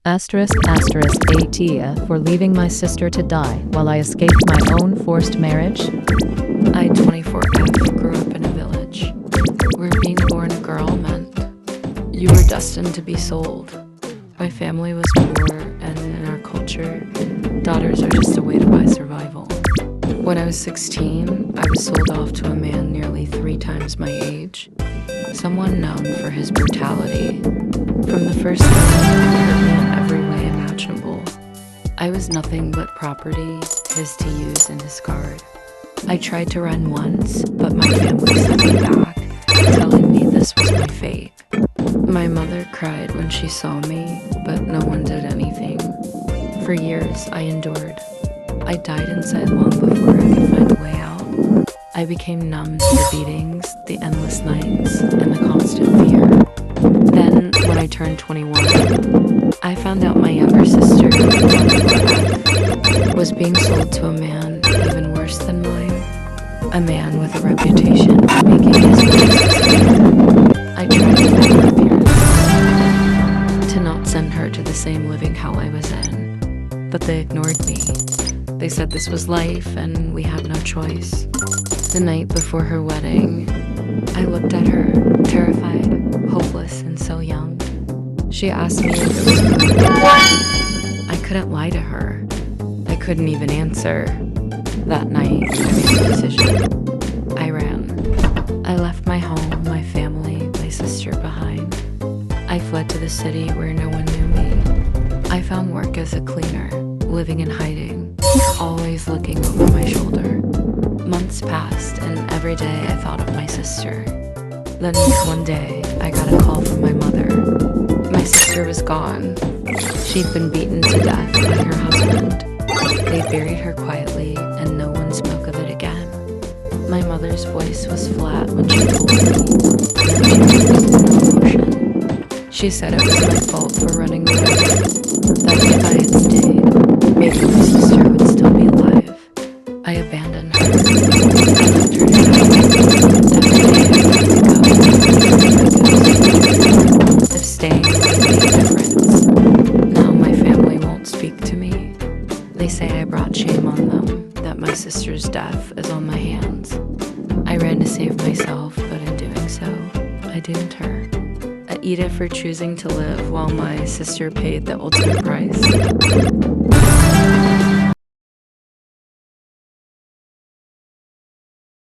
****aita for leaving my sister to die while I escaped my own forced marriage? I, 24F, grew up in a village where being born a girl meant you were destined to be sold. My family was poor, and in our culture, daughters are just a way to buy survival. When I was 16, I was sold off to a man nearly 3 times my age, someone known for his brutality. From the first moment, he hurt me in every way imaginable. I was nothing but property, his to use and discard. I tried to run once, but my family sent me back, telling me this was my fate. My mother cried when she saw me, but no one did anything. For years, I endured. I died inside long before I could find a way out. I became numb to the beatings, the endless nights, and the constant fear. Then, when I turned 21, I found out my younger sister was being sold to a man even worse than mine. A man with a reputation for making his way. I tried to beg my parents to not send her to the same living hell I was in, but they ignored me. They said this was life and we had no choice. The night before her wedding, I looked at her, terrified, hopeless, and so young. She asked me if it was me. I couldn't lie to her. I couldn't even answer. That night, I made a decision. I ran. I left my home, my family, my sister behind. I fled to the city where no one knew me. I found work as a cleaner, living in hiding, always looking over my shoulder. Months passed, and every day I thought of my sister. Then one day, I got a call from my mother. My sister was gone. She'd been beaten to death by her husband. They buried her quietly, and no one spoke of it again. My mother's voice was flat when she told me, and she was no emotion. She said it was my fault for running away, that if I had stayed, maybe my sister would still be alive. I abandoned her. I left her to die. Every day I go. If staying would make a difference. Now my family won't speak to me. They say I brought shame on them, that my sister's death is on my hands. I ran to save myself, but in doing so, I doomed her. Aita for choosing to live while my sister paid the ultimate price.